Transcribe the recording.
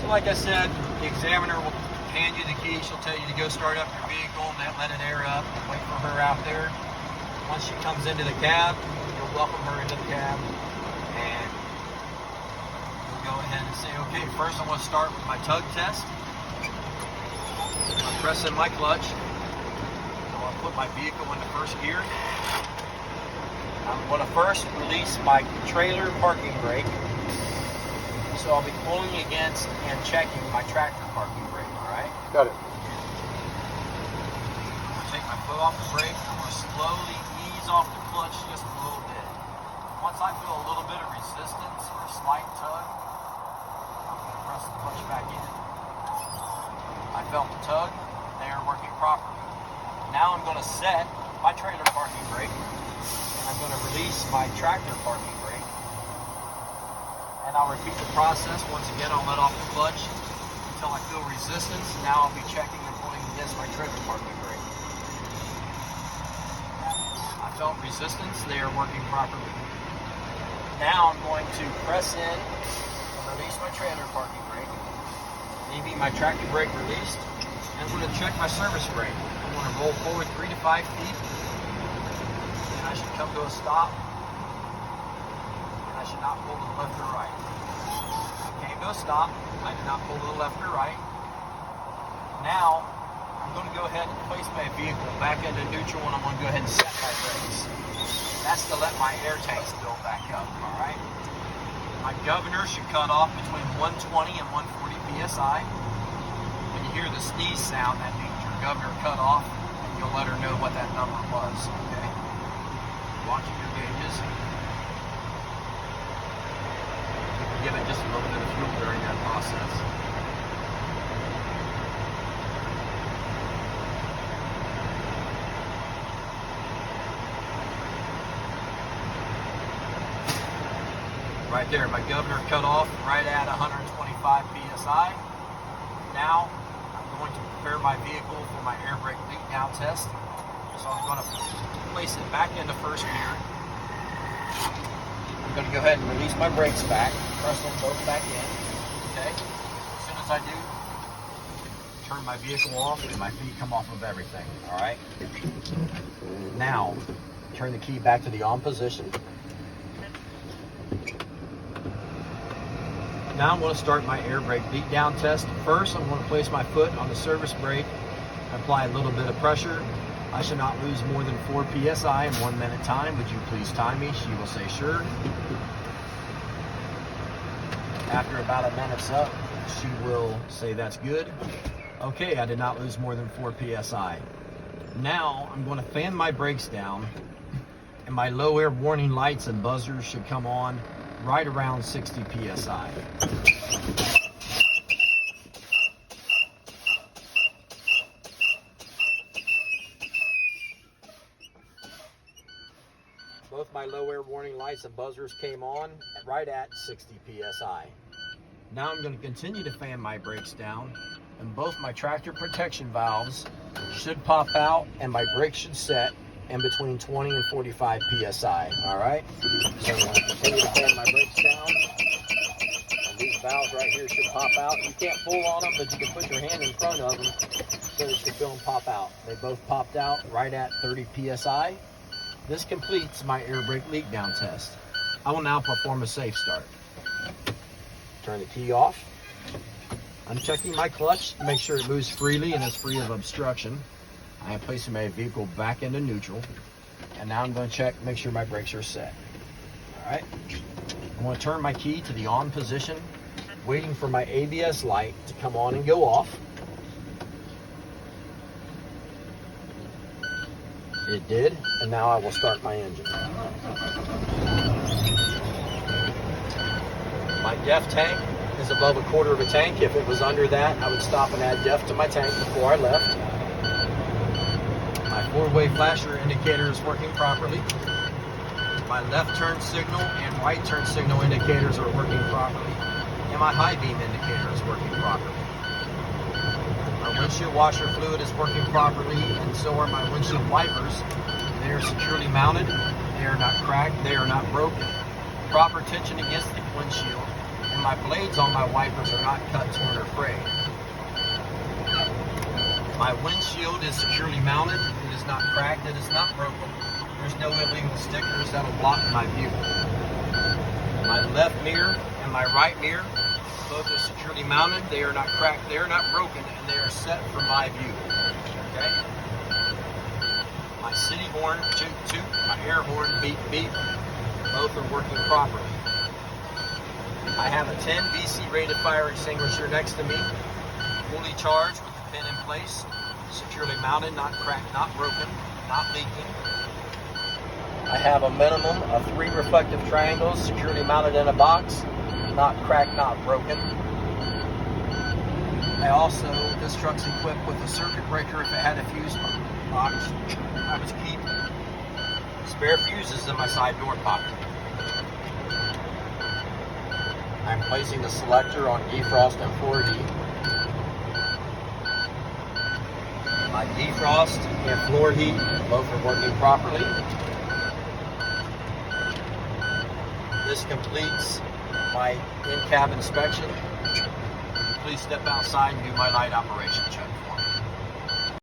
So like I said, the examiner will hand you the key. She'll tell you to go start up your vehicle and let it air up. Wait for her out there. Once she comes into the cab, you'll welcome her into the cab, and we'll go ahead and say, okay, first I want to start with my tug test. I'm pressing my clutch. So I'll put my vehicle into first gear. I'm going to first release my trailer parking brake. So I'll be pulling against and checking my tractor parking brake, all right? Got it. I'm going to take my foot off the brake. I'm going to slowly ease off the clutch just a little bit. Once I feel a little bit of resistance or a slight tug, I'm going to press the clutch back in. I felt the tug. They are working properly. Now I'm going to set my trailer parking brake, and I'm going to release my tractor parking brake. And I'll repeat the process. Once again, I'll let off the clutch until I feel resistance. Now I'll be checking and pulling against my trailer parking brake. I felt resistance. They are working properly. Now I'm going to press in and release my trailer parking brake, leaving my tractor brake released. And I'm going to check my service brake. I'm going to roll forward 3 to 5 feet, and I should come to a stop. I should not pull to the left or right. Came to a stop. I did not pull to the left or right. Now, I'm going to go ahead and place my vehicle back into neutral, and I'm going to go ahead and set my brakes. That's to let my air tanks build back up, all right? My governor should cut off between 120 and 140 PSI. When you hear the sneeze sound, that means your governor cut off, and you'll let her know what that number was, okay? Watching your gauges. Give it just a little bit of fuel during that process. Right there, my governor cut off right at 125 PSI. Now, I'm going to prepare my vehicle for my air brake leak down test. So I'm going to place it back into first gear. I'm going to go ahead and release my brakes back, press them both back in, okay? As soon as I do, turn my vehicle off and my feet come off of everything, all right? Now, turn the key back to the on position. Now I'm going to start my air brake beat down test. First, I'm going to place my foot on the service brake, apply a little bit of pressure. I should not lose more than 4 PSI in 1 minute time. Would you please time me? She will say sure. After about a minute's up, she will say that's good. Okay, I did not lose more than 4 PSI. Now I'm going to fan my brakes down, and my low air warning lights and buzzers should come on right around 60 PSI. Both my low air warning lights and buzzers came on right at 60 PSI. Now I'm going to continue to fan my brakes down, and both my tractor protection valves should pop out and my brakes should set in between 20 and 45 PSI, all right? So I'm going to continue to fan my brakes down, and these valves right here should pop out. You can't pull on them, but you can put your hand in front of them so that you feel them pop out. They both popped out right at 30 PSI. This completes my air brake leak down test. I will now perform a safe start. Turn the key off. I'm checking my clutch to make sure it moves freely and is free of obstruction. I am placing my vehicle back into neutral. And now I'm going to check, make sure my brakes are set. All right. I'm going to turn my key to the on position, waiting for my ABS light to come on and go off. It did, and now I will start my engine. My DEF tank is above 1/4 of a tank. If it was under that, I would stop and add DEF to my tank before I left. My forward-way flasher indicator is working properly. My left turn signal and right turn signal indicators are working properly. And my high beam indicator is working properly. My windshield washer fluid is working properly, and so are my windshield wipers. They are securely mounted. They are not cracked. They are not broken. Proper tension against the windshield. And my blades on my wipers are not cut, torn, or frayed. My windshield is securely mounted. It is not cracked. It is not broken. There's no illegal stickers that will block my view. My left mirror and my right mirror, both are securely mounted. They are not cracked. They are not broken, and they are set for my view. Okay. My city horn, toot toot. My air horn, beep beep. Both are working properly. I have a 10 BC rated fire extinguisher next to me, fully charged with the pin in place, securely mounted, not cracked, not broken, not leaking. I have a minimum of 3 reflective triangles securely mounted in a box, not cracked, not broken. This truck's equipped with a circuit breaker if it had a fuse box. I was keeping spare fuses in my side door pocket. I'm placing the selector on defrost and floor heat. My defrost and floor heat both are working properly. This completes my in-cab inspection. Please step outside and do my light operation check.